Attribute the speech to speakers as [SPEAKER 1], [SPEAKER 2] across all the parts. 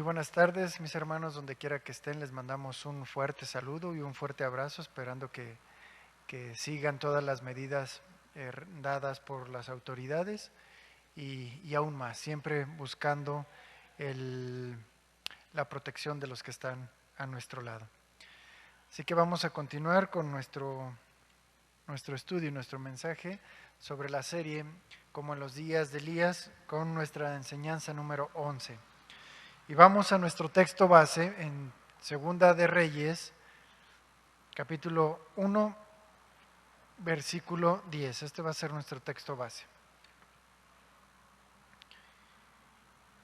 [SPEAKER 1] buenas tardes, mis hermanos, donde quiera que estén, les mandamos un fuerte saludo y un fuerte abrazo, esperando que sigan todas las medidas dadas por las autoridades y aún más, siempre buscando la protección de los que están a nuestro lado. Así que vamos a continuar con nuestro estudio y nuestro mensaje sobre la serie Como en los días de Elías, con nuestra enseñanza número 11. Y vamos a nuestro texto base en Segunda de Reyes, capítulo 1, versículo 10. Este va a ser nuestro texto base.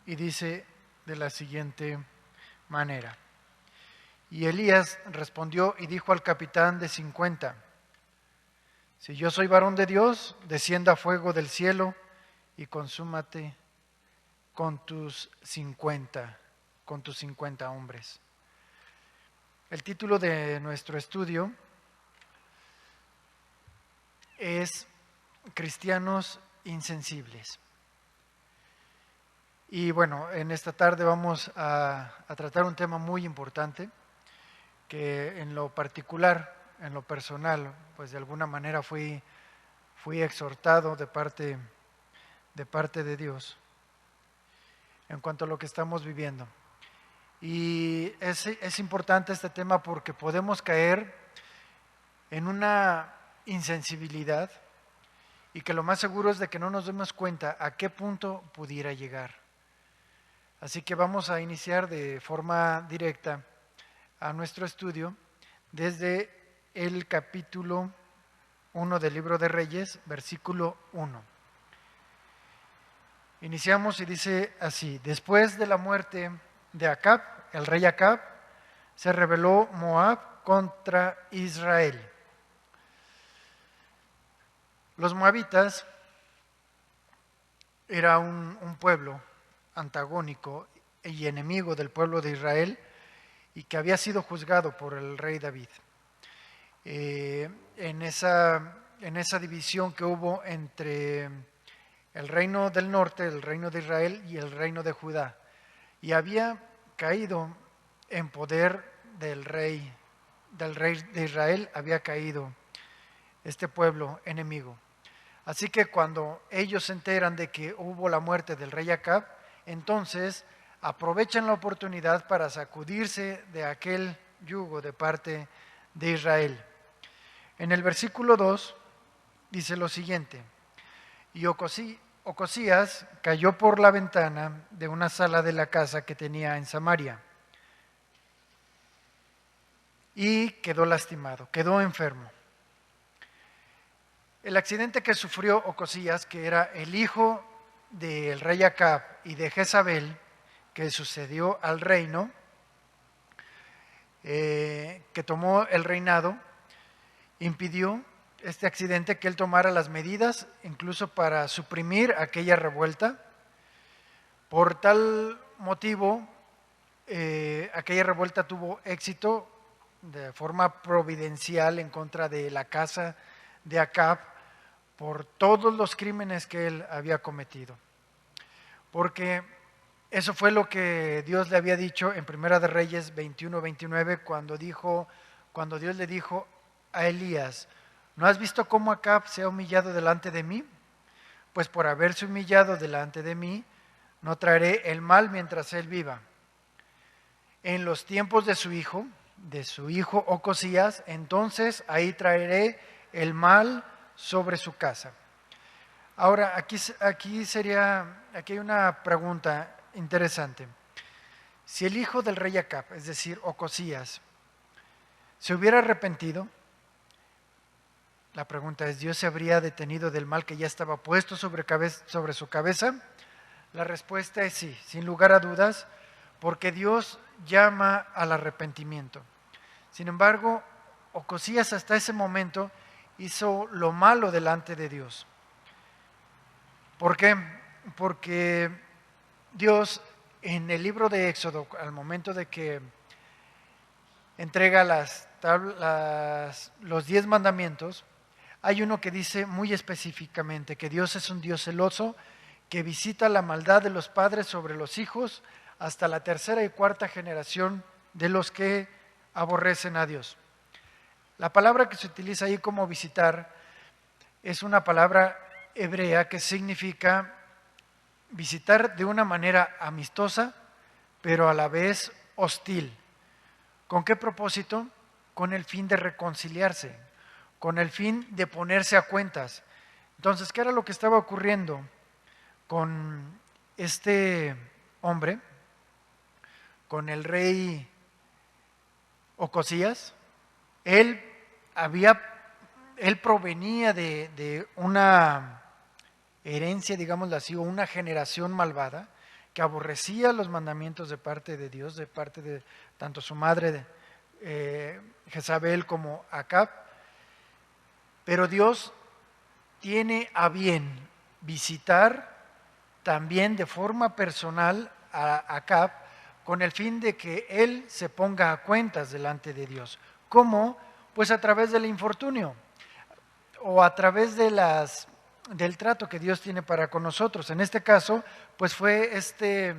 [SPEAKER 1] Y dice de la siguiente manera: Y Elías respondió y dijo al capitán de 50, si yo soy varón de Dios, descienda fuego del cielo y consúmate con tus 50 hombres. El título de nuestro estudio es Cristianos insensibles. Y bueno, en esta tarde vamos a tratar un tema muy importante que en lo particular, en lo personal, pues de alguna manera fui exhortado de parte de Dios en cuanto a lo que estamos viviendo. Y es importante este tema porque podemos caer en una insensibilidad y que lo más seguro es de que no nos demos cuenta a qué punto pudiera llegar. Así que vamos a iniciar de forma directa a nuestro estudio desde el capítulo 1 del libro de Reyes, versículo 1. Iniciamos y dice así: después de la muerte de Acab, el rey Acab, se rebeló Moab contra Israel. Los moabitas era un pueblo antagónico y enemigo del pueblo de Israel y que había sido juzgado por el rey David. En esa división que hubo entre el reino del norte, el reino de Israel y el reino de Judá, y había caído en poder del rey de Israel, había caído este pueblo enemigo. Así que cuando ellos se enteran de que hubo la muerte del rey Acab, entonces aprovechan la oportunidad para sacudirse de aquel yugo de parte de Israel. En el versículo 2 dice lo siguiente: y Ocosías cayó por la ventana de una sala de la casa que tenía en Samaria y quedó lastimado, quedó enfermo. El accidente que sufrió Ocosías, que era el hijo del rey Acab y de Jezabel, que sucedió al reino, que tomó el reinado, impidió este accidente que él tomara las medidas, incluso para suprimir aquella revuelta. Por tal motivo, aquella revuelta tuvo éxito de forma providencial en contra de la casa de Acab por todos los crímenes que él había cometido. Porque eso fue lo que Dios le había dicho en Primera de Reyes 21-29, cuando Dios le dijo a Elías: ¿no has visto cómo Acab se ha humillado delante de mí? Pues por haberse humillado delante de mí, no traeré el mal mientras él viva. En los tiempos de su hijo Ocosías, entonces ahí traeré el mal sobre su casa. Ahora, aquí hay una pregunta interesante. Si el hijo del rey Acab, es decir, Ocosías, se hubiera arrepentido, la pregunta es: ¿Dios se habría detenido del mal que ya estaba puesto sobre su cabeza? La respuesta es sí, sin lugar a dudas, porque Dios llama al arrepentimiento. Sin embargo, Ocosías hasta ese momento hizo lo malo delante de Dios. ¿Por qué? Porque Dios en el libro de Éxodo, al momento de que entrega los 10 mandamientos, hay uno que dice muy específicamente que Dios es un Dios celoso, que visita la maldad de los padres sobre los hijos hasta la tercera y cuarta generación de los que aborrecen a Dios. La palabra que se utiliza ahí como visitar es una palabra hebrea que significa visitar de una manera amistosa, pero a la vez hostil. ¿Con qué propósito? Con el fin de reconciliarse, con el fin de ponerse a cuentas. Entonces, ¿qué era lo que estaba ocurriendo con este hombre, con el rey Ocosías? Él provenía de una herencia, digámoslo así, o una generación malvada que aborrecía los mandamientos de parte de Dios, de parte de tanto su madre Jezabel como Acab. Pero Dios tiene a bien visitar también de forma personal a Acab con el fin de que él se ponga a cuentas delante de Dios. ¿Cómo? Pues a través del infortunio o a través del trato que Dios tiene para con nosotros. En este caso, pues fue esta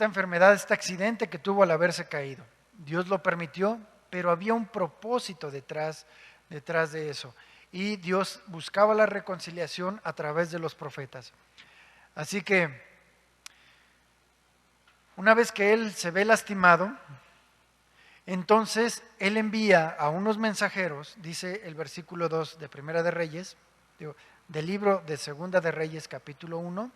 [SPEAKER 1] enfermedad, este accidente que tuvo al haberse caído. Dios lo permitió, pero había un propósito detrás de eso. Y Dios buscaba la reconciliación a través de los profetas. Así que, una vez que él se ve lastimado, entonces él envía a unos mensajeros, dice el versículo 2 de Primera de Reyes, del libro de Segunda de Reyes, capítulo 1,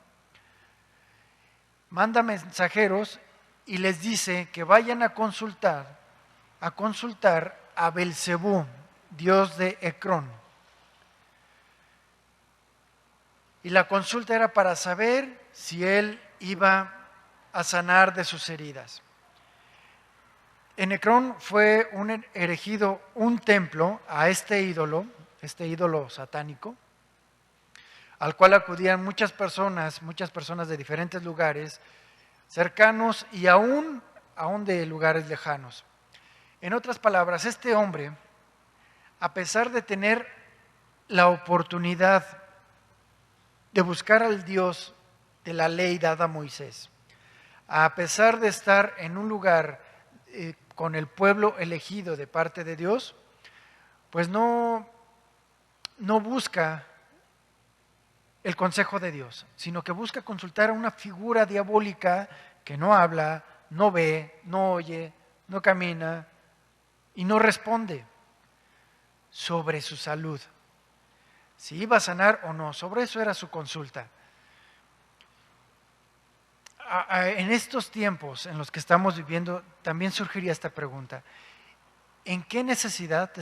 [SPEAKER 1] manda mensajeros y les dice que vayan a consultar a Belcebú, dios de Ecrón. Y la consulta era para saber si él iba a sanar de sus heridas. En Ecrón fue erigido un templo a este ídolo satánico, al cual acudían muchas personas de diferentes lugares, cercanos y aún de lugares lejanos. En otras palabras, este hombre, a pesar de tener la oportunidad de buscar al Dios de la ley dada a Moisés, a pesar de estar en un lugar con el pueblo elegido de parte de Dios, pues no busca el consejo de Dios, sino que busca consultar a una figura diabólica que no habla, no ve, no oye, no camina y no responde sobre su salud. Si iba a sanar o no, sobre eso era su consulta. En estos tiempos en los que estamos viviendo, también surgiría esta pregunta: ¿en qué necesidad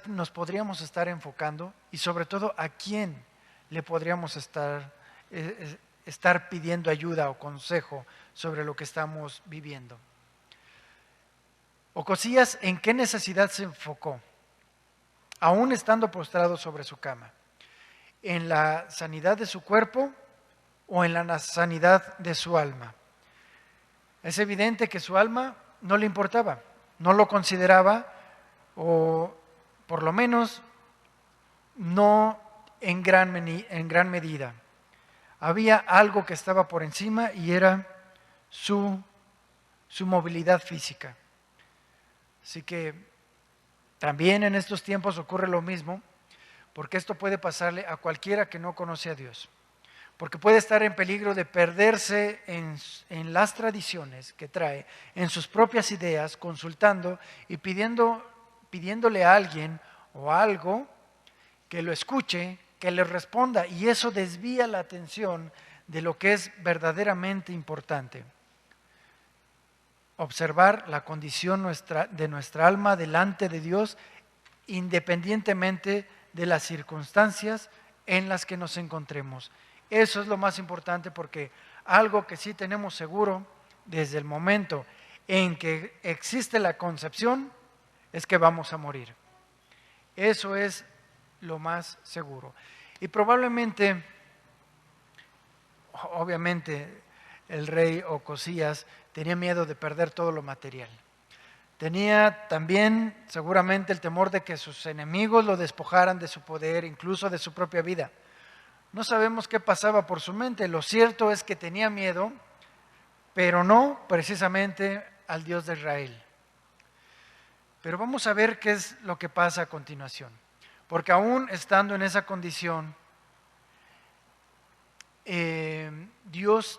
[SPEAKER 1] nos podríamos estar enfocando? Y sobre todo, ¿a quién le podríamos estar pidiendo ayuda o consejo sobre lo que estamos viviendo? Ocosías, ¿en qué necesidad se enfocó? Aún estando postrado sobre su cama, ¿en la sanidad de su cuerpo o en la sanidad de su alma? Es evidente que su alma no le importaba, no lo consideraba, o por lo menos no en gran medida. Había algo que estaba por encima y era su movilidad física. Así que también en estos tiempos ocurre lo mismo, porque esto puede pasarle a cualquiera que no conoce a Dios, porque puede estar en peligro de perderse en las tradiciones que trae, en sus propias ideas, consultando y pidiéndole a alguien o a algo que lo escuche, que le responda, y eso desvía la atención de lo que es verdaderamente importante. Observar la condición de nuestra alma delante de Dios, independientemente de las circunstancias en las que nos encontremos. Eso es lo más importante, porque algo que sí tenemos seguro desde el momento en que existe la concepción es que vamos a morir. Eso es lo más seguro. Y probablemente, obviamente, el rey Ocosías tenía miedo de perder todo lo material. Tenía también seguramente el temor de que sus enemigos lo despojaran de su poder, incluso de su propia vida. No sabemos qué pasaba por su mente. Lo cierto es que tenía miedo, pero no precisamente al Dios de Israel. Pero vamos a ver qué es lo que pasa a continuación. Porque aún estando en esa condición, Dios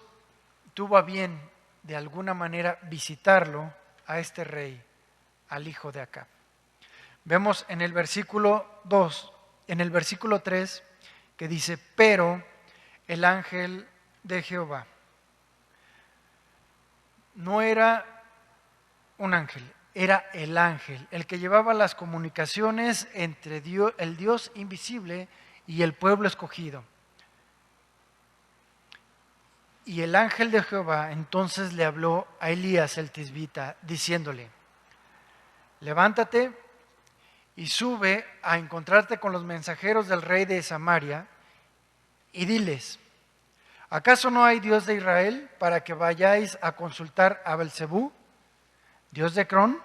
[SPEAKER 1] tuvo a bien de alguna manera visitarlo a este rey, al hijo de Acab. Vemos en el versículo 2, en el versículo 3, que dice, pero el ángel de Jehová. No era un ángel, era el ángel, el que llevaba las comunicaciones entre Dios, el Dios invisible y el pueblo escogido. Y el ángel de Jehová entonces le habló a Elías el tisbita, diciéndole, levántate y sube a encontrarte con los mensajeros del rey de Samaria y diles, ¿acaso no hay Dios de Israel para que vayáis a consultar a Belzebú, Dios de Ecrón?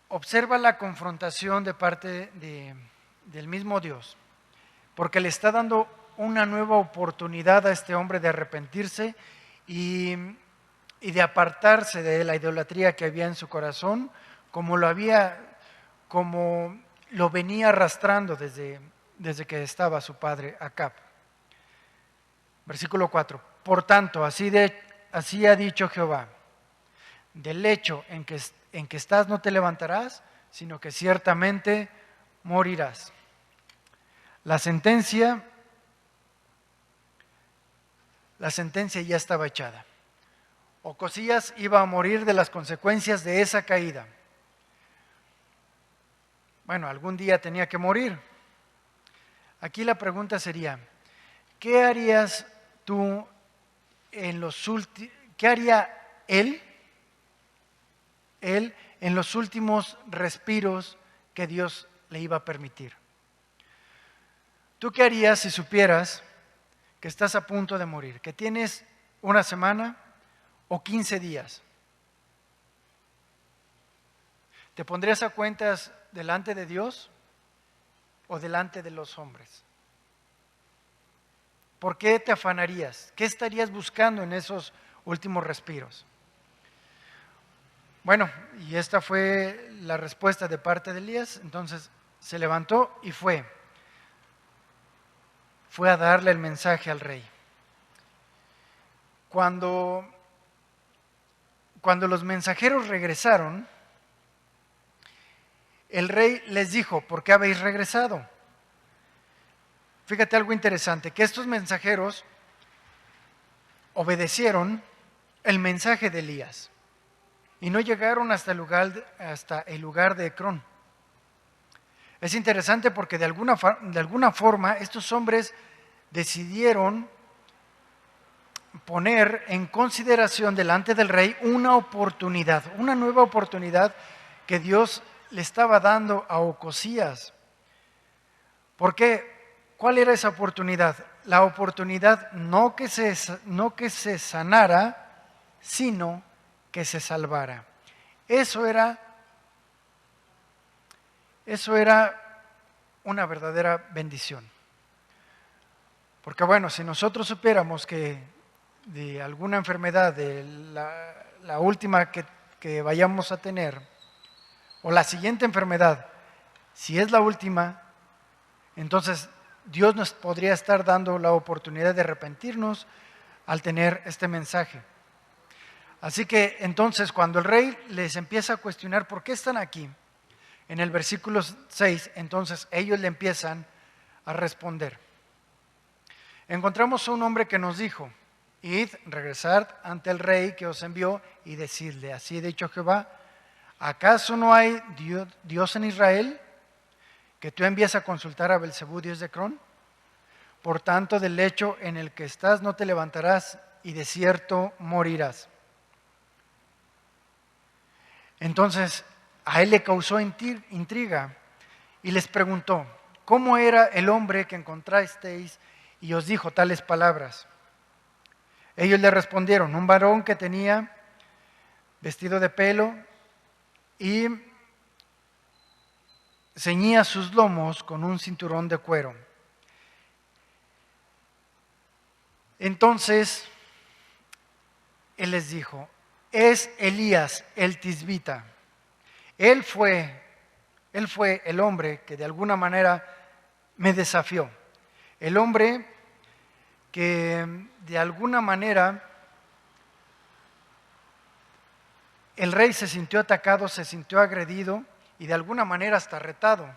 [SPEAKER 1] Observa la confrontación de parte del mismo Dios, porque le está dando una nueva oportunidad a este hombre de arrepentirse y de apartarse de la idolatría que había en su corazón, como lo venía arrastrando desde que estaba su padre Acab. Versículo 4. Por tanto, así ha dicho Jehová, del lecho en que estás no te levantarás, sino que ciertamente morirás. La sentencia ya estaba echada. Ocosías iba a morir de las consecuencias de esa caída. Bueno, algún día tenía que morir. Aquí la pregunta sería, ¿qué harías tú qué haría él en los últimos respiros que Dios le iba a permitir? ¿Tú qué harías si supieras que estás a punto de morir, que tienes una semana o 15 días? ¿Te pondrías a cuentas delante de Dios o delante de los hombres? ¿Por qué te afanarías? ¿Qué estarías buscando en esos últimos respiros? Bueno, y esta fue la respuesta de parte de Elías. Entonces se levantó y fue a darle el mensaje al rey. Cuando los mensajeros regresaron, el rey les dijo, ¿por qué habéis regresado? Fíjate algo interesante, que estos mensajeros obedecieron el mensaje de Elías y no llegaron hasta el lugar de Ecrón. Es interesante porque de alguna forma estos hombres decidieron poner en consideración delante del rey una oportunidad, una nueva oportunidad que Dios le estaba dando a Ocosías. ¿Por qué? ¿Cuál era esa oportunidad? La oportunidad no que se sanara, sino que se salvara. Eso era una verdadera bendición. Porque bueno, si nosotros supiéramos que de alguna enfermedad, de la última que vayamos a tener, o la siguiente enfermedad, si es la última, entonces Dios nos podría estar dando la oportunidad de arrepentirnos al tener este mensaje. Así que entonces cuando el rey les empieza a cuestionar por qué están aquí, en el versículo 6, entonces ellos le empiezan a responder. Encontramos a un hombre que nos dijo, id, regresad ante el rey que os envió y decidle, así ha dicho Jehová, ¿acaso no hay Dios en Israel que tú envías a consultar a Belzebú, Dios de Ecrón? Por tanto, del lecho en el que estás no te levantarás y de cierto morirás. Entonces, a él le causó intriga y les preguntó, ¿cómo era el hombre que encontrasteis y os dijo tales palabras? Ellos le respondieron, un varón que tenía vestido de pelo y ceñía sus lomos con un cinturón de cuero. Entonces, él les dijo, es Elías el Tisbita. Él fue el hombre que de alguna manera me desafió. El hombre que de alguna manera el rey se sintió atacado, se sintió agredido y de alguna manera hasta retado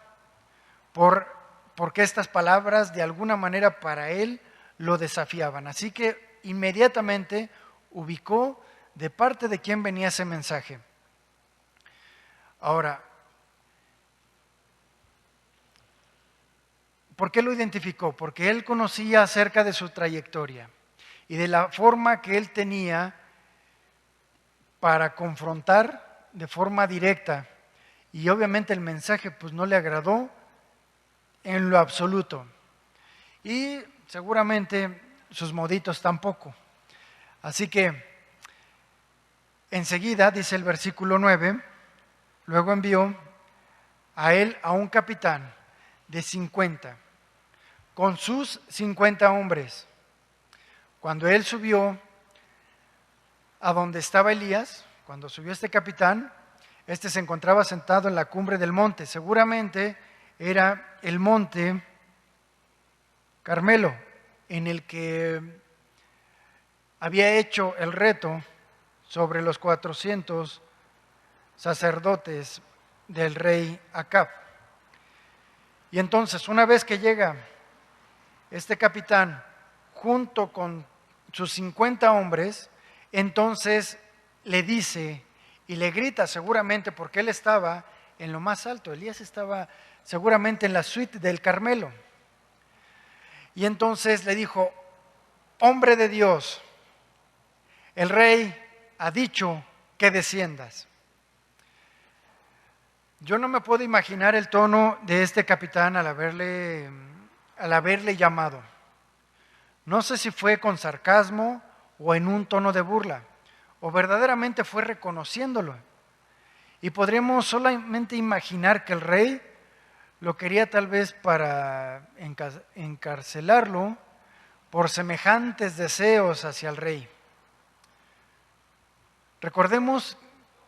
[SPEAKER 1] porque estas palabras de alguna manera para él lo desafiaban. Así que inmediatamente ubicó de parte de quién venía ese mensaje. Ahora, ¿por qué lo identificó? Porque él conocía acerca de su trayectoria y de la forma que él tenía para confrontar de forma directa. Y obviamente el mensaje pues no le agradó en lo absoluto. Y seguramente sus moditos tampoco. Así que enseguida, dice el versículo 9, luego envió a él a un capitán de 50, con sus 50 hombres. Cuando él subió a donde estaba Elías, cuando subió este capitán, este se encontraba sentado en la cumbre del monte. Seguramente era el monte Carmelo, en el que había hecho el reto sobre los 400 sacerdotes del rey Acab. Y entonces, una vez que llega este capitán junto con sus 50 hombres, entonces le dice y le grita seguramente porque él estaba en lo más alto. Elías estaba seguramente en la suite del Carmelo. Y entonces le dijo, hombre de Dios, el rey ha dicho que desciendas. Yo no me puedo imaginar el tono de este capitán al haberle llamado. No sé si fue con sarcasmo o en un tono de burla, o verdaderamente fue reconociéndolo. Y podríamos solamente imaginar que el rey lo quería tal vez para encarcelarlo por semejantes deseos hacia el rey. Recordemos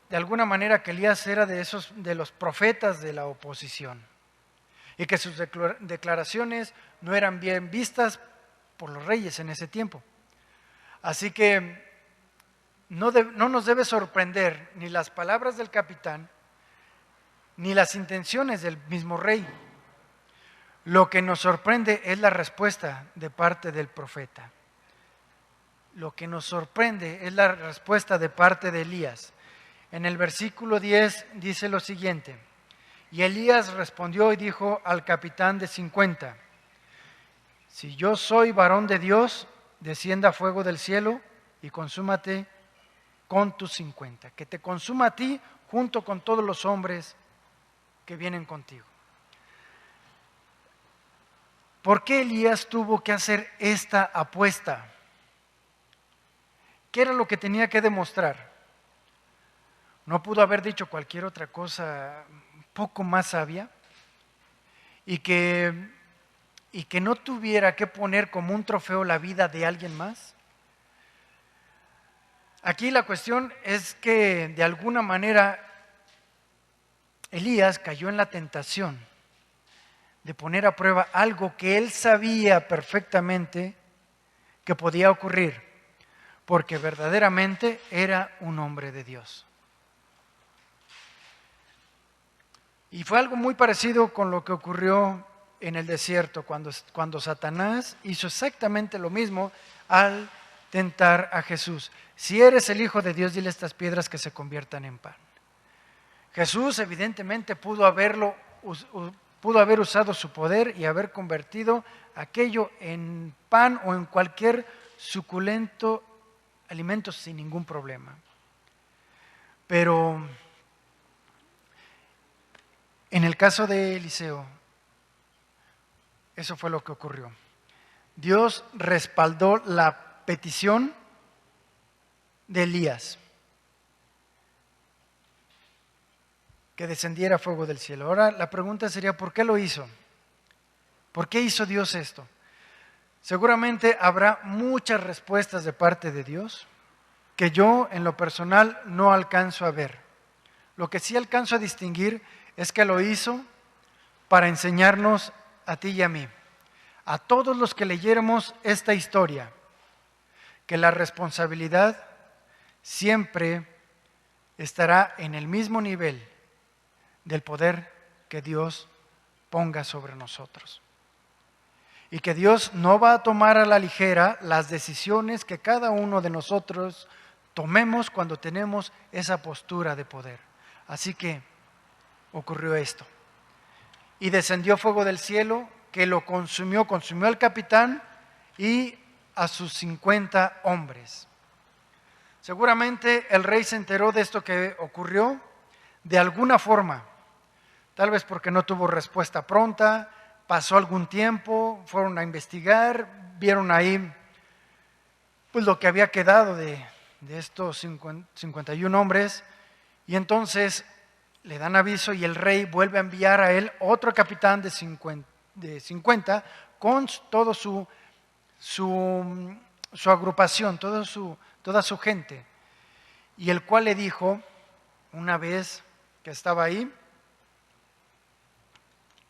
[SPEAKER 1] de alguna manera que Elías era de los profetas de la oposición y que sus declaraciones no eran bien vistas por los reyes en ese tiempo. Así que no nos debe sorprender ni las palabras del capitán ni las intenciones del mismo rey. Lo que nos sorprende es la respuesta de parte del profeta. Lo que nos sorprende es la respuesta de parte de Elías. En el versículo 10 dice lo siguiente: y Elías respondió y dijo al capitán de 50, si yo soy varón de Dios, descienda fuego del cielo y consúmate con tus 50, que te consuma a ti junto con todos los hombres que vienen contigo. ¿Por qué Elías tuvo que hacer esta apuesta? ¿Qué era lo que tenía que demostrar? ¿No pudo haber dicho cualquier otra cosa un poco más sabia? Y que no tuviera que poner como un trofeo la vida de alguien más. Aquí la cuestión es que de alguna manera Elías cayó en la tentación de poner a prueba algo que él sabía perfectamente que podía ocurrir, porque verdaderamente era un hombre de Dios. Y fue algo muy parecido con lo que ocurrió en el desierto, cuando Satanás hizo exactamente lo mismo al tentar a Jesús. Si eres el Hijo de Dios, dile a estas piedras que se conviertan en pan. Jesús evidentemente pudo haber usado su poder y haber convertido aquello en pan o en cualquier suculento alimento sin ningún problema. Pero en el caso de Eliseo, eso fue lo que ocurrió. Dios respaldó la petición de Elías, que descendiera fuego del cielo. Ahora la pregunta sería, ¿por qué lo hizo? ¿Por qué hizo Dios esto? Seguramente habrá muchas respuestas de parte de Dios que yo en lo personal no alcanzo a ver. Lo que sí alcanzo a distinguir es que lo hizo para enseñarnos a ti y a mí, a todos los que leyéramos esta historia, que la responsabilidad siempre estará en el mismo nivel del poder que Dios ponga sobre nosotros. Y que Dios no va a tomar a la ligera las decisiones que cada uno de nosotros tomemos cuando tenemos esa postura de poder. Así que ocurrió esto. Y descendió fuego del cielo que lo consumió al capitán y a sus 50 hombres. Seguramente el rey se enteró de esto que ocurrió de alguna forma, tal vez porque no tuvo respuesta pronta, pasó algún tiempo, fueron a investigar, vieron ahí pues lo que había quedado de estos 51 hombres, y entonces le dan aviso y el rey vuelve a enviar a él otro capitán de 50 con todo su agrupación, toda su gente, y el cual le dijo, una vez que estaba ahí,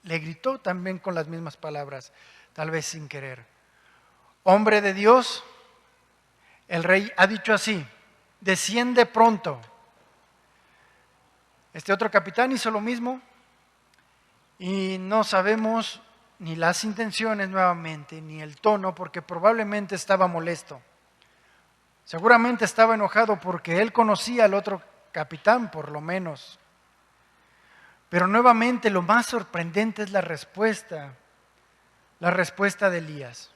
[SPEAKER 1] le gritó también con las mismas palabras, tal vez sin querer: hombre de Dios, el rey ha dicho así, desciende pronto. Este otro capitán hizo lo mismo y no sabemos ni las intenciones nuevamente, ni el tono, porque probablemente estaba molesto. Seguramente estaba enojado porque él conocía al otro capitán, por lo menos. Pero nuevamente lo más sorprendente es la respuesta de Elías.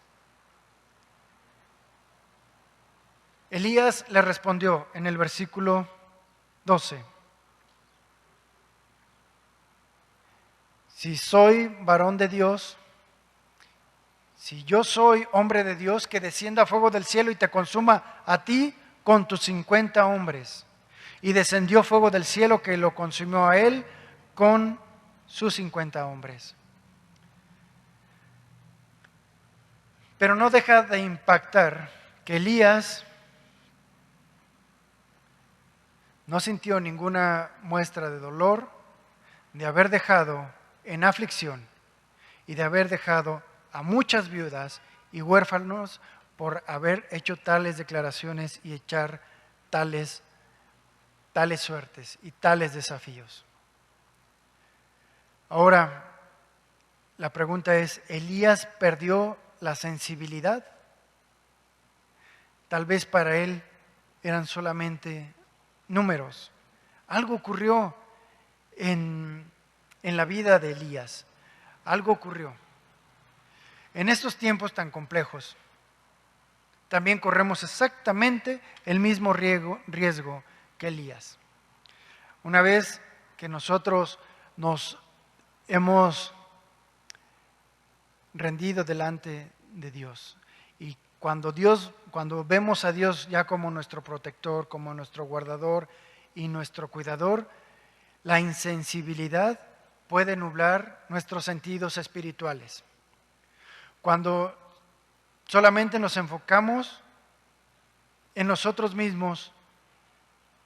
[SPEAKER 1] Elías le respondió en el versículo 12: si soy varón de Dios, si yo soy hombre de Dios, que descienda fuego del cielo y te consuma a ti con tus 50 hombres. Y descendió fuego del cielo que lo consumió a él con sus 50 hombres. Pero no deja de impactar que Elías no sintió ninguna muestra de dolor de haber dejado en aflicción y de haber dejado a muchas viudas y huérfanos por haber hecho tales declaraciones y echar tales suertes y tales desafíos. Ahora, la pregunta es, ¿Elías perdió la sensibilidad? Tal vez para él eran solamente números. Algo ocurrió en la vida de Elías. Algo ocurrió. En estos tiempos tan complejos, también corremos exactamente el mismo riesgo que Elías. Una vez que nosotros nos hemos rendido delante de Dios, y cuando vemos a Dios ya como nuestro protector, como nuestro guardador y nuestro cuidador, la insensibilidad puede nublar nuestros sentidos espirituales. Cuando solamente nos enfocamos en nosotros mismos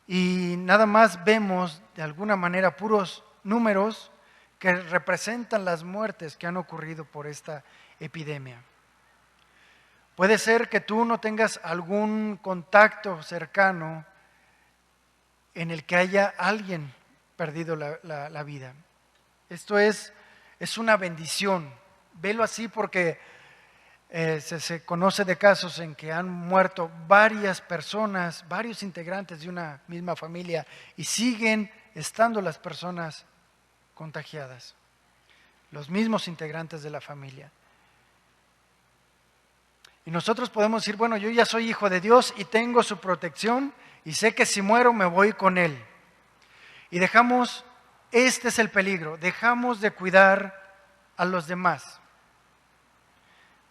[SPEAKER 1] y nada más vemos de alguna manera puros números que representan las muertes que han ocurrido por esta epidemia. Puede ser que tú no tengas algún contacto cercano en el que haya alguien perdido la vida. Esto es una bendición. Velo así porque se conoce de casos en que han muerto varias personas, varios integrantes de una misma familia, y siguen estando las personas contagiadas, los mismos integrantes de la familia. Y nosotros podemos decir, bueno, yo ya soy hijo de Dios y tengo su protección y sé que si muero me voy con Él. Y este es el peligro, dejamos de cuidar a los demás.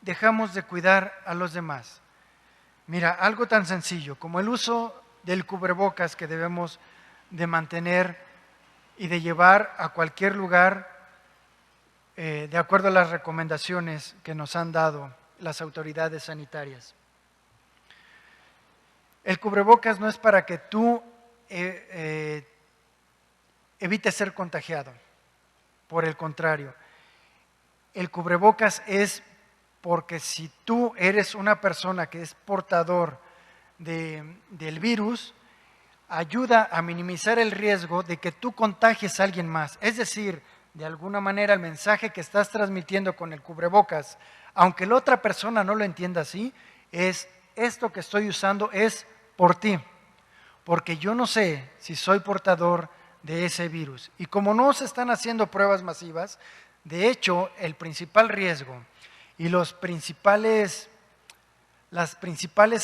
[SPEAKER 1] Dejamos de cuidar a los demás. Mira, algo tan sencillo como el uso del cubrebocas que debemos de mantener y de llevar a cualquier lugar de acuerdo a las recomendaciones que nos han dado las autoridades sanitarias. El cubrebocas no es para que tú evites ser contagiado. Por el contrario, el cubrebocas es porque si tú eres una persona que es portador del virus, ayuda a minimizar el riesgo de que tú contagies a alguien más. Es decir, de alguna manera el mensaje que estás transmitiendo con el cubrebocas, aunque la otra persona no lo entienda así, es esto que estoy usando es por ti, porque yo no sé si soy portador de ese virus. Y como no se están haciendo pruebas masivas, de hecho, el principal riesgo y las principales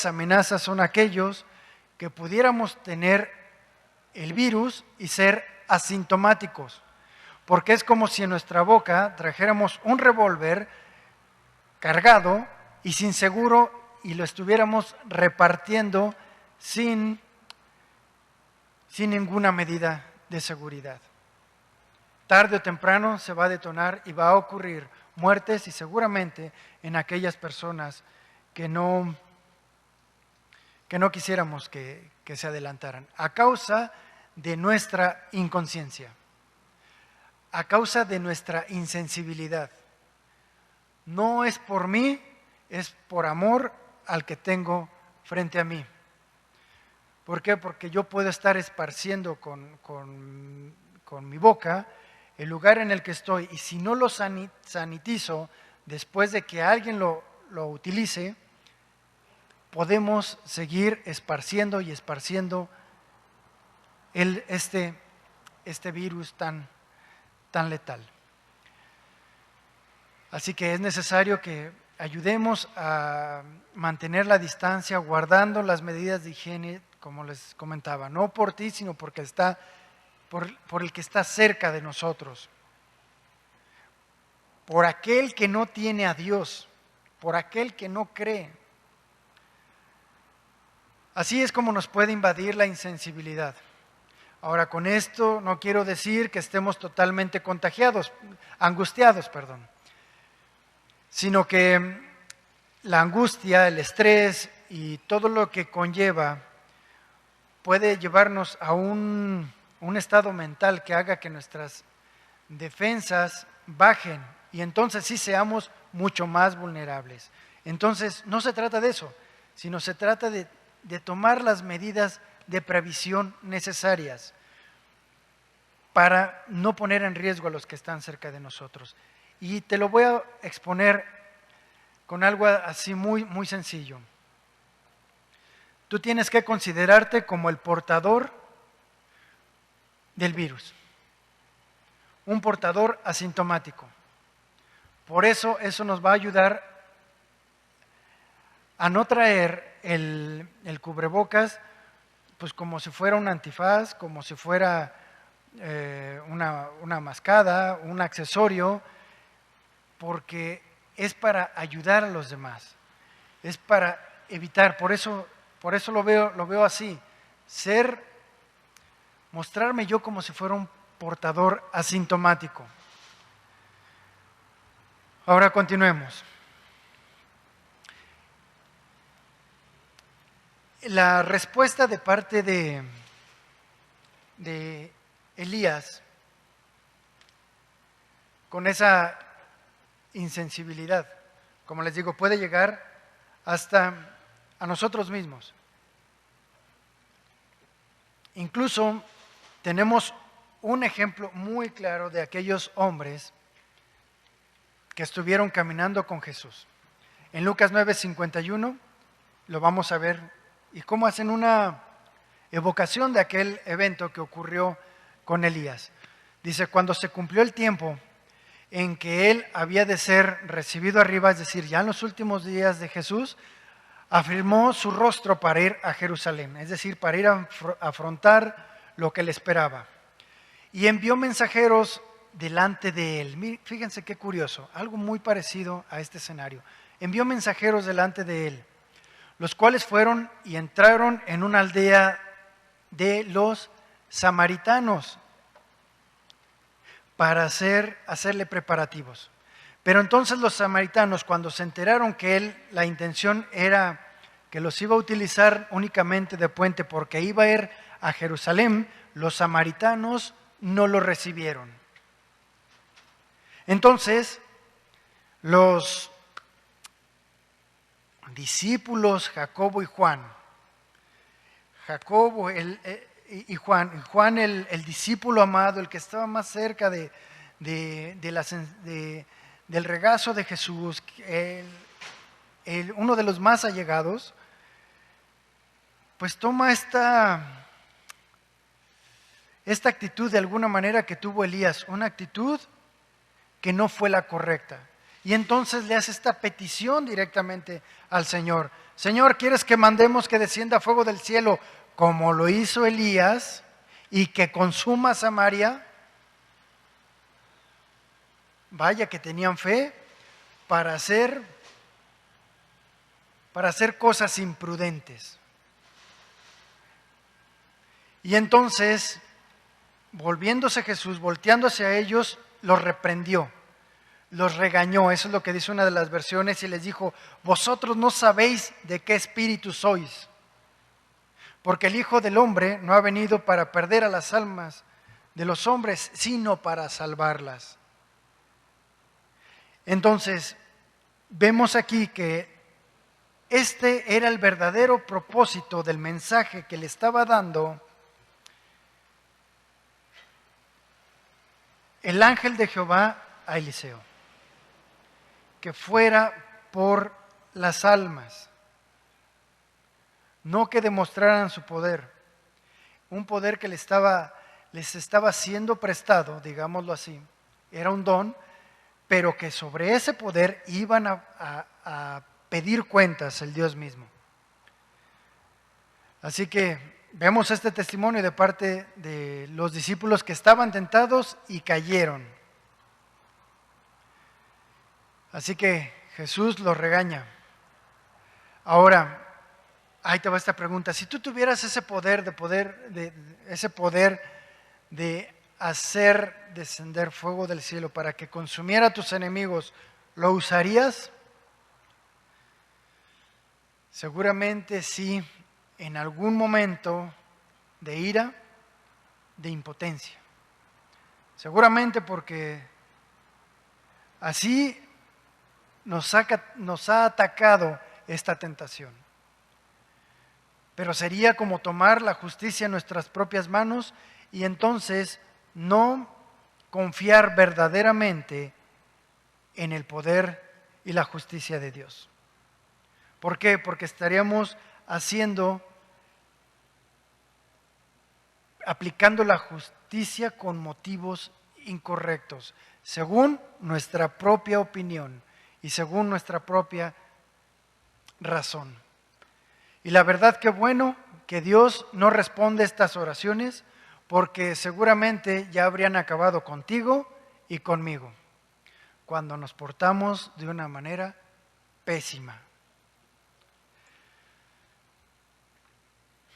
[SPEAKER 1] amenazas son aquellos que pudiéramos tener el virus y ser asintomáticos, porque es como si en nuestra boca trajéramos un revólver cargado y sin seguro y lo estuviéramos repartiendo sin ninguna medida de seguridad. Tarde o temprano se va a detonar y va a ocurrir muertes y seguramente en aquellas personas que no quisiéramos que se adelantaran, a causa de nuestra inconsciencia, a causa de nuestra insensibilidad. No es por mí, es por amor al que tengo frente a mí. ¿Por qué? Porque yo puedo estar esparciendo con mi boca el lugar en el que estoy, y si no lo sanitizo después de que alguien lo utilice, podemos seguir esparciendo y esparciendo este virus tan letal. Así que es necesario que ayudemos a mantener la distancia, guardando las medidas de higiene, como les comentaba, no por ti, sino porque por el que está cerca de nosotros, por aquel que no tiene a Dios, por aquel que no cree. Así es como nos puede invadir la insensibilidad. Ahora, con esto no quiero decir que estemos totalmente angustiados, sino que la angustia, el estrés y todo lo que conlleva puede llevarnos a un estado mental que haga que nuestras defensas bajen y entonces sí seamos mucho más vulnerables. Entonces no se trata de eso, sino se trata de tomar las medidas de previsión necesarias para no poner en riesgo a los que están cerca de nosotros. Y te lo voy a exponer con algo así muy, muy sencillo. Tú tienes que considerarte como el portador del virus, un portador asintomático. Por eso nos va a ayudar a no traer el cubrebocas pues como si fuera un antifaz, como si fuera una mascada, un accesorio, porque es para ayudar a los demás, es para evitar. Por eso lo veo así, mostrarme yo como si fuera un portador asintomático. Ahora continuemos. La respuesta de parte de Elías con esa insensibilidad, como les digo, puede llegar hasta a nosotros mismos. Incluso tenemos un ejemplo muy claro de aquellos hombres que estuvieron caminando con Jesús. En Lucas 9:51 lo vamos a ver, y cómo hacen una evocación de aquel evento que ocurrió con Elías. Dice, cuando se cumplió el tiempo en que él había de ser recibido arriba, es decir, ya en los últimos días de Jesús, afirmó su rostro para ir a Jerusalén, es decir, para ir a afrontar lo que le esperaba. Y envió mensajeros delante de él. Fíjense qué curioso, algo muy parecido a este escenario. Envió mensajeros delante de él, los cuales fueron y entraron en una aldea de los samaritanos para hacerle preparativos. Pero entonces los samaritanos, cuando se enteraron que la intención era que los iba a utilizar únicamente de puente porque iba a ir a Jerusalén, los samaritanos no lo recibieron. Entonces, los discípulos Jacobo y Juan, Jacobo y Juan el discípulo amado, el que estaba más cerca del regazo de Jesús, uno de los más allegados, pues toma esta actitud de alguna manera que tuvo Elías, una actitud que no fue la correcta. Y entonces le hace esta petición directamente al Señor. Señor, ¿quieres que mandemos que descienda fuego del cielo como lo hizo Elías y que consuma Samaria? Vaya que tenían fe para hacer cosas imprudentes. Y entonces, volviéndose Jesús, volteándose a ellos, los reprendió, los regañó. Eso es lo que dice una de las versiones, y les dijo: vosotros no sabéis de qué espíritu sois, porque el Hijo del Hombre no ha venido para perder a las almas de los hombres, sino para salvarlas. Entonces, vemos aquí que este era el verdadero propósito del mensaje que le estaba dando el ángel de Jehová a Eliseo, que fuera por las almas, no que demostraran su poder, un poder que les estaba siendo prestado, digámoslo así, era un don, pero que sobre ese poder iban a pedir cuentas el Dios mismo. Así que vemos este testimonio de parte de los discípulos que estaban tentados y cayeron. Así que Jesús los regaña. Ahora, ahí te va esta pregunta: si tú tuvieras ese poder de hacer descender fuego del cielo para que consumiera a tus enemigos, ¿lo usarías? Seguramente sí, en algún momento de ira, de impotencia. Seguramente porque así nos ha atacado esta tentación. Pero sería como tomar la justicia en nuestras propias manos y entonces no confiar verdaderamente en el poder y la justicia de Dios. ¿Por qué? Porque estaríamos aplicando la justicia con motivos incorrectos, según nuestra propia opinión y según nuestra propia razón. Y la verdad que bueno que Dios no responde estas oraciones, porque seguramente ya habrían acabado contigo y conmigo cuando nos portamos de una manera pésima.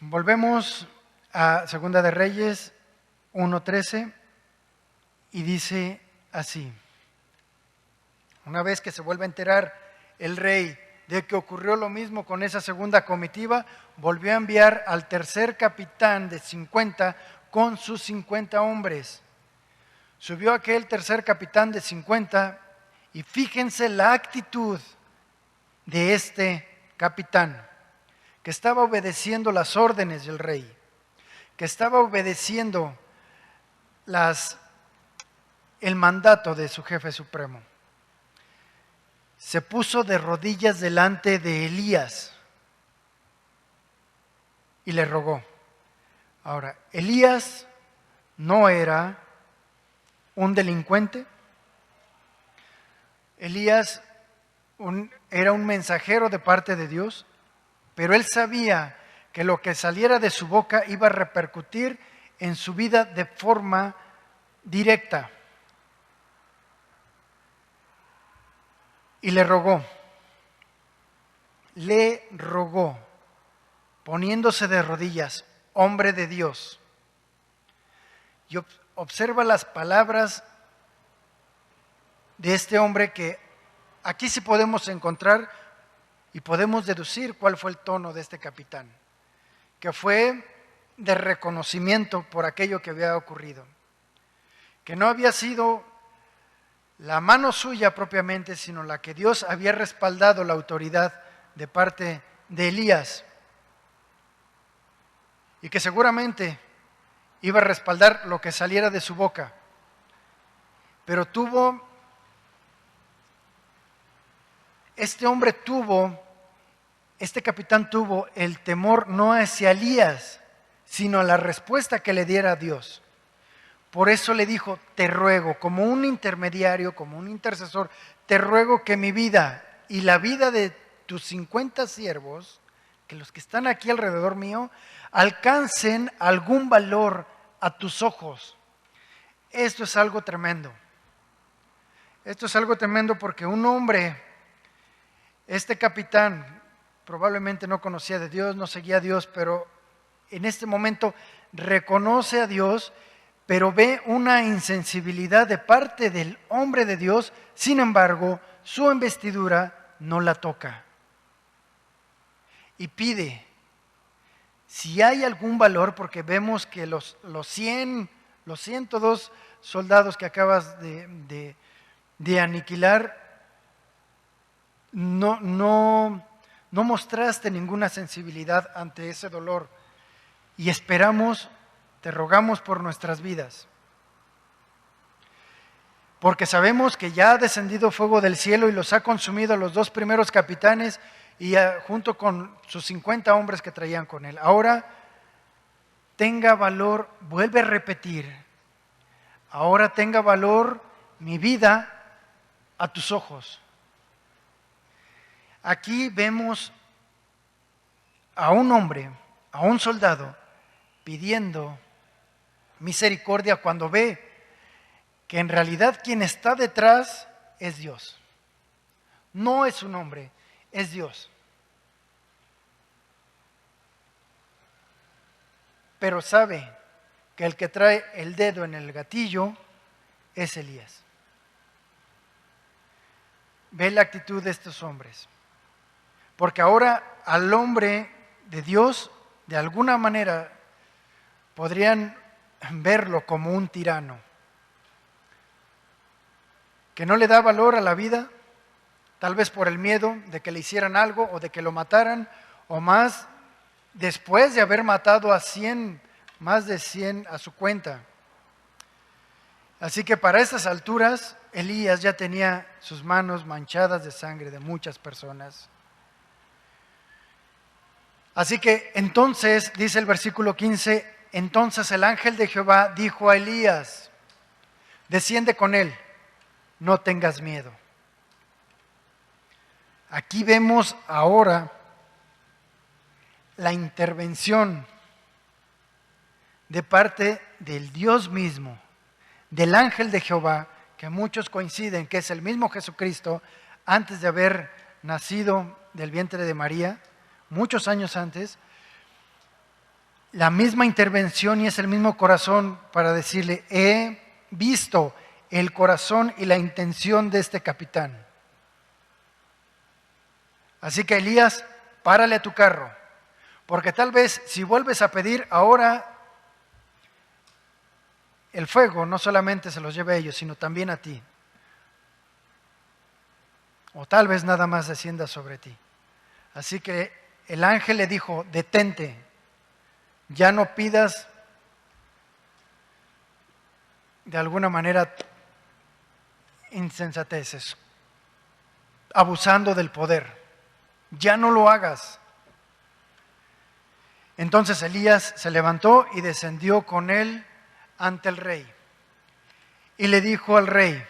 [SPEAKER 1] Volvemos a Segunda de Reyes 1:13 y dice así: una vez que se vuelve a enterar el rey de que ocurrió lo mismo con esa segunda comitiva, volvió a enviar al tercer capitán de 50 con sus 50 hombres. Subió aquel tercer capitán de 50 y fíjense la actitud de este capitán, que estaba obedeciendo las órdenes del rey, que estaba obedeciendo el mandato de su jefe supremo. Se puso de rodillas delante de Elías y le rogó. Ahora, Elías no era un delincuente. Elías era un mensajero de parte de Dios, pero él sabía que lo que saliera de su boca iba a repercutir en su vida de forma directa. Y le rogó, poniéndose de rodillas: hombre de Dios. Y observa las palabras de este hombre que aquí sí podemos encontrar y podemos deducir cuál fue el tono de este capitán, que fue de reconocimiento por aquello que había ocurrido, que no había sido la mano suya propiamente, sino la que Dios había respaldado la autoridad de parte de Elías, y que seguramente iba a respaldar lo que saliera de su boca, pero este capitán tuvo el temor no hacia Elías, sino a la respuesta que le diera a Dios. Por eso le dijo, te ruego, como un intermediario, como un intercesor, te ruego que mi vida y la vida de tus 50 siervos, que los que están aquí alrededor mío, alcancen algún valor a tus ojos. Esto es algo tremendo. Esto es algo tremendo porque un hombre, este capitán, probablemente no conocía de Dios, no seguía a Dios, pero en este momento reconoce a Dios, pero ve una insensibilidad de parte del hombre de Dios. Sin embargo, su investidura no la toca. Y pide, si hay algún valor, porque vemos que los 102 soldados que acabas de aniquilar, no mostraste ninguna sensibilidad ante ese dolor. Y esperamos, te rogamos por nuestras vidas. Porque sabemos que ya ha descendido fuego del cielo y los ha consumido a los 2 primeros capitanes y junto con sus 50 hombres que traían con él. Ahora tenga valor, vuelve a repetir, ahora tenga valor mi vida a tus ojos. Aquí vemos a un hombre, a un soldado, pidiendo misericordia cuando ve que en realidad quien está detrás es Dios. No es un hombre, es Dios. Pero sabe que el que trae el dedo en el gatillo es Elías. Ve la actitud de estos hombres. Porque ahora al hombre de Dios, de alguna manera, podrían verlo como un tirano, que no le da valor a la vida, tal vez por el miedo de que le hicieran algo o de que lo mataran, o más, después de haber matado a 100, más de 100 a su cuenta. Así que para estas alturas, Elías ya tenía sus manos manchadas de sangre de muchas personas. Así que entonces, dice el versículo 15, entonces el ángel de Jehová dijo a Elías, desciende con él, no tengas miedo. Aquí vemos ahora la intervención de parte del Dios mismo, del ángel de Jehová, que muchos coinciden que es el mismo Jesucristo, antes de haber nacido del vientre de María, muchos años antes, la misma intervención y es el mismo corazón para decirle, he visto el corazón y la intención de este capitán. Así que Elías, párale a tu carro, porque tal vez si vuelves a pedir ahora, el fuego no solamente se los lleve a ellos, sino también a ti. O tal vez nada más descienda sobre ti. Así que el ángel le dijo, detente, ya no pidas de alguna manera insensateces, abusando del poder. Ya no lo hagas. Entonces Elías se levantó y descendió con él ante el rey. Y le dijo al rey,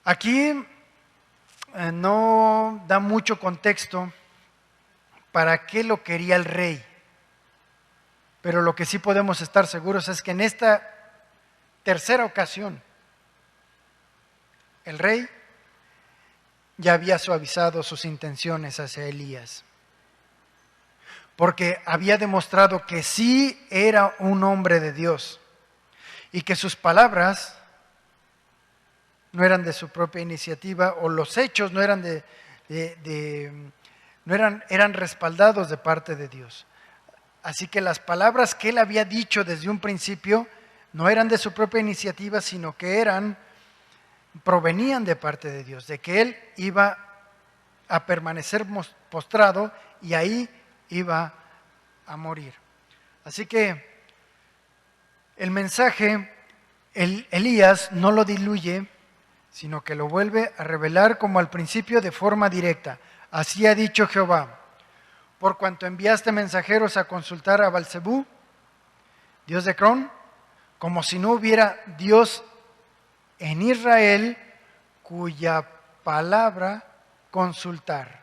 [SPEAKER 1] aquí no da mucho contexto para qué lo quería el rey, pero lo que sí podemos estar seguros es que en esta tercera ocasión, el rey ya había suavizado sus intenciones hacia Elías, porque había demostrado que sí era un hombre de Dios y que sus palabras no eran de su propia iniciativa, o los hechos no eran eran respaldados de parte de Dios. Así que las palabras que él había dicho desde un principio no eran de su propia iniciativa, sino que provenían de parte de Dios, de que él iba a permanecer postrado y ahí iba a morir. Así que el mensaje, Elías no lo diluye, sino que lo vuelve a revelar como al principio de forma directa. Así ha dicho Jehová: por cuanto enviaste mensajeros a consultar a Baalzebú, dios de Cron, como si no hubiera Dios en Israel cuya palabra consultar.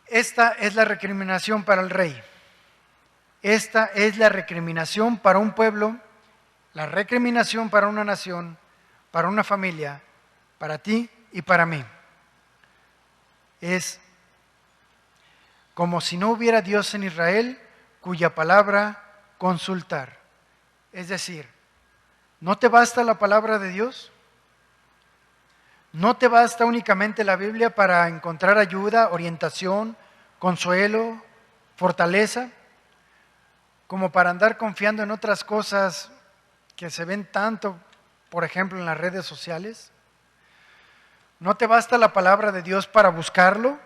[SPEAKER 1] Esta es la recriminación para el rey. Esta es la recriminación para un pueblo, la recriminación para una nación, para una familia, para ti y para mí. Es como si no hubiera Dios en Israel cuya palabra consultar. Es decir, ¿no te basta la palabra de Dios? ¿No te basta únicamente la Biblia para encontrar ayuda, orientación, consuelo, fortaleza? Como para andar confiando en otras cosas que se ven tanto, por ejemplo, en las redes sociales. ¿No te basta la palabra de Dios para buscarlo?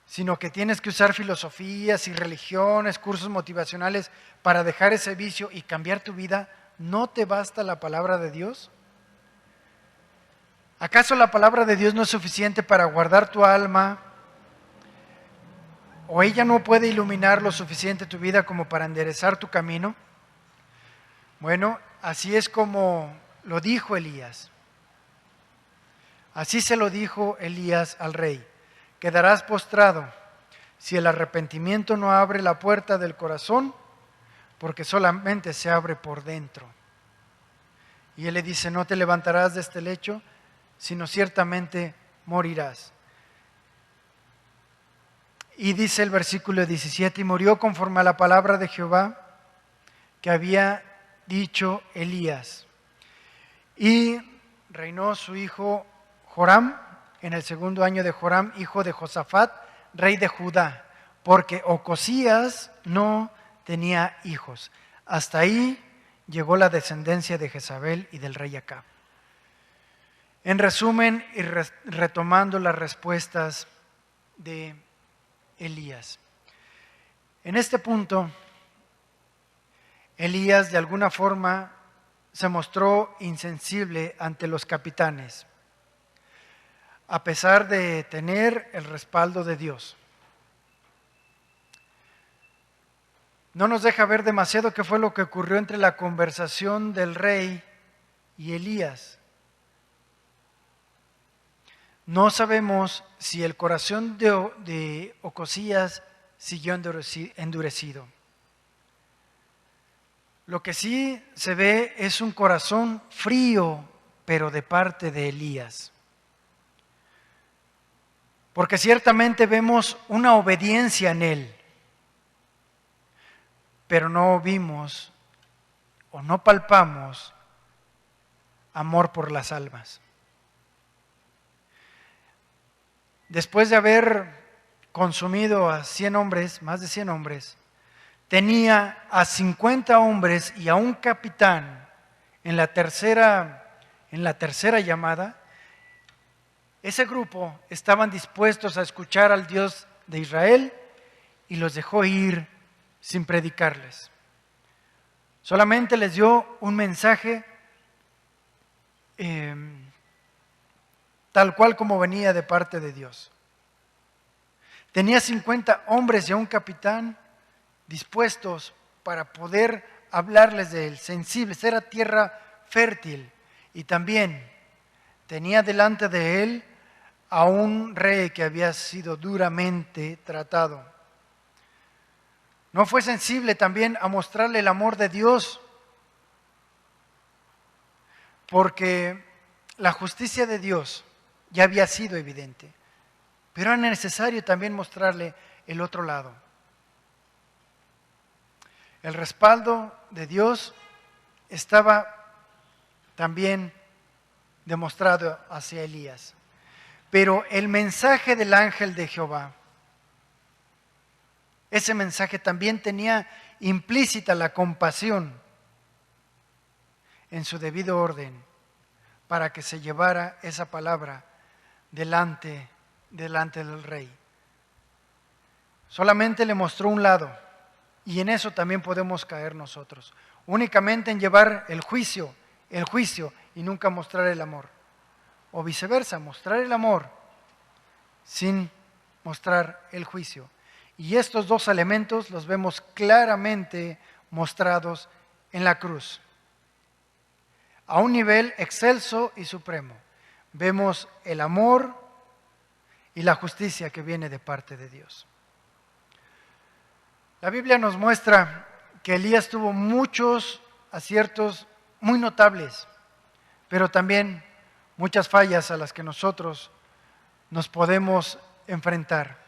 [SPEAKER 1] Sino que tienes que usar filosofías y religiones, cursos motivacionales para dejar ese vicio y cambiar tu vida. ¿No te basta la palabra de Dios? ¿Acaso la palabra de Dios no es suficiente para guardar tu alma? ¿O ella no puede iluminar lo suficiente tu vida como para enderezar tu camino? Bueno, así es como lo dijo Elías. Así se lo dijo Elías al rey: quedarás postrado si el arrepentimiento no abre la puerta del corazón, porque solamente se abre por dentro. Y él le dice: no te levantarás de este lecho, sino ciertamente morirás. Y dice el versículo 17: y murió conforme a la palabra de Jehová que había dicho Elías. Y reinó su hijo Joram en el segundo año de Joram, hijo de Josafat, rey de Judá, porque Ocosías no tenía hijos. Hasta ahí llegó la descendencia de Jezabel y del rey Acab. En resumen, y retomando las respuestas de Elías. En este punto, Elías de alguna forma se mostró insensible ante los capitanes, a pesar de tener el respaldo de Dios. No nos deja ver demasiado qué fue lo que ocurrió entre la conversación del rey y Elías. No sabemos si el corazón de Ocosías siguió endurecido. Lo que sí se ve es un corazón frío, pero de parte de Elías. Porque ciertamente vemos una obediencia en él, pero no vimos o no palpamos amor por las almas. Después de haber consumido a 100 hombres, más de 100 hombres, tenía a 50 hombres y a un capitán en la tercera llamada. Ese grupo estaban dispuestos a escuchar al Dios de Israel y los dejó ir sin predicarles. Solamente les dio un mensaje tal cual como venía de parte de Dios. Tenía 50 hombres y a un capitán dispuestos para poder hablarles de él, sensibles, era tierra fértil. Y también tenía delante de él a un rey que había sido duramente tratado. ¿No fue sensible también a mostrarle el amor de Dios? Porque la justicia de Dios ya había sido evidente, pero era necesario también mostrarle el otro lado. El respaldo de Dios estaba también demostrado hacia Elías. Pero el mensaje del ángel de Jehová, ese mensaje también tenía implícita la compasión en su debido orden para que se llevara esa palabra delante del rey. Solamente le mostró un lado, y en eso también podemos caer nosotros. Únicamente en llevar el juicio y nunca mostrar el amor. O viceversa, mostrar el amor sin mostrar el juicio. Y estos dos elementos los vemos claramente mostrados en la cruz. A un nivel excelso y supremo. Vemos el amor y la justicia que viene de parte de Dios. La Biblia nos muestra que Elías tuvo muchos aciertos muy notables, pero también muchas fallas a las que nosotros nos podemos enfrentar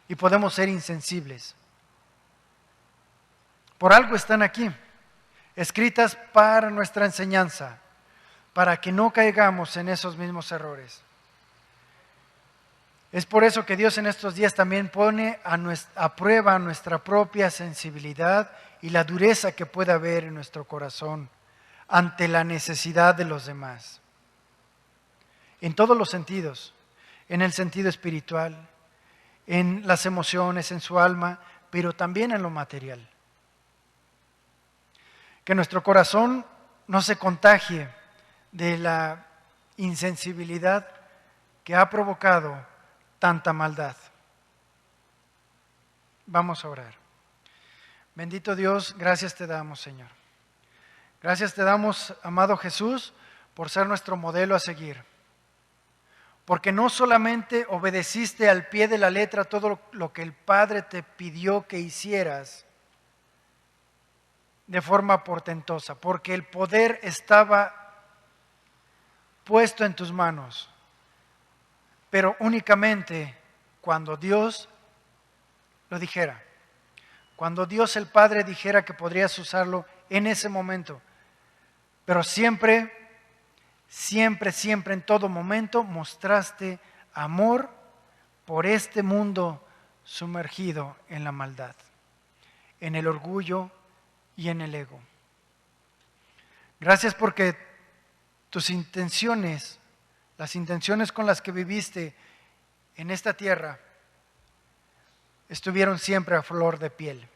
[SPEAKER 1] y podemos ser insensibles. Por algo están aquí, escritas para nuestra enseñanza, para que no caigamos en esos mismos errores. Es por eso que Dios en estos días también pone a prueba nuestra propia sensibilidad y la dureza que pueda haber en nuestro corazón ante la necesidad de los demás. En todos los sentidos, en el sentido espiritual, en las emociones, en su alma, pero también en lo material. Que nuestro corazón no se contagie de la insensibilidad que ha provocado tanta maldad. Vamos a orar. Bendito Dios, gracias te damos, Señor. Gracias te damos, amado Jesús, por ser nuestro modelo a seguir. Porque no solamente obedeciste al pie de la letra todo lo que el Padre te pidió que hicieras de forma portentosa, porque el poder estaba puesto en tus manos, pero únicamente cuando Dios lo dijera, cuando Dios el Padre dijera que podrías usarlo en ese momento, pero siempre, en todo momento mostraste amor por este mundo sumergido en la maldad, en el orgullo y en el ego. Gracias porque tus intenciones, las intenciones con las que viviste en esta tierra, estuvieron siempre a flor de piel.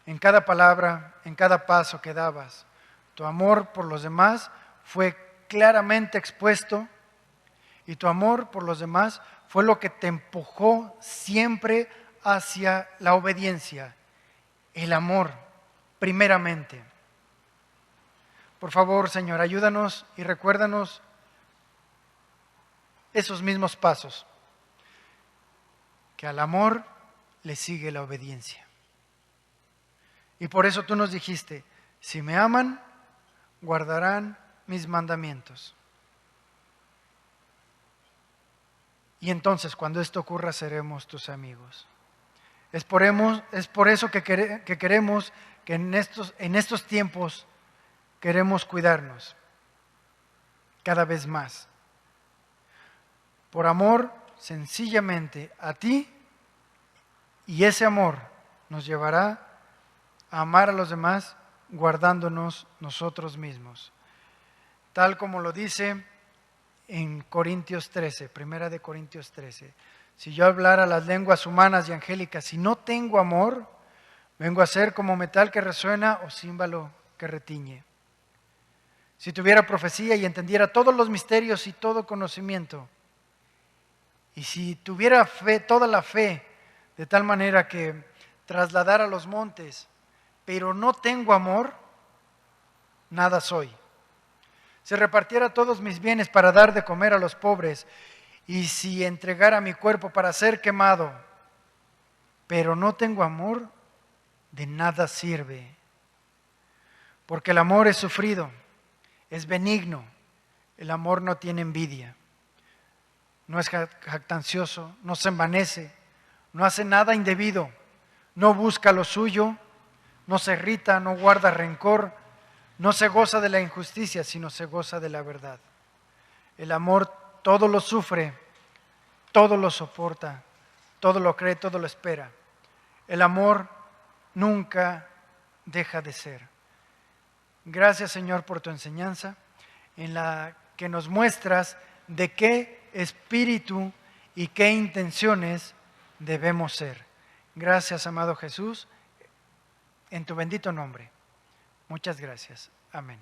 [SPEAKER 1] En cada palabra, en cada paso que dabas, tu amor por los demás fue claramente expuesto y tu amor por los demás fue lo que te empujó siempre hacia la obediencia, el amor primeramente. Por favor, Señor, ayúdanos y recuérdanos esos mismos pasos, que al amor le sigue la obediencia. Y por eso tú nos dijiste, si me aman, guardarán mis mandamientos. Y entonces cuando esto ocurra seremos tus amigos. Es por eso que queremos que en estos tiempos queremos cuidarnos cada vez más. Por amor sencillamente a ti, y ese amor nos llevará a amar a los demás guardándonos nosotros mismos. Tal como lo dice en Corintios 13, primera de Corintios 13. Si yo hablara las lenguas humanas y angélicas, si no tengo amor, vengo a ser como metal que resuena o címbalo que retiñe. Si tuviera profecía y entendiera todos los misterios y todo conocimiento, y si tuviera fe, toda la fe, de tal manera que trasladara los montes, pero no tengo amor, nada soy. Si repartiera todos mis bienes para dar de comer a los pobres, y si entregara mi cuerpo para ser quemado, pero no tengo amor, de nada sirve. Porque el amor es sufrido, es benigno, el amor no tiene envidia, no es jactancioso, no se envanece, no hace nada indebido, no busca lo suyo, no se irrita, no guarda rencor, no se goza de la injusticia, sino se goza de la verdad. El amor todo lo sufre, todo lo soporta, todo lo cree, todo lo espera. El amor nunca deja de ser. Gracias, Señor, por tu enseñanza, en la que nos muestras de qué espíritu y qué intenciones debemos ser. Gracias, amado Jesús, en tu bendito nombre. Muchas gracias. Amén.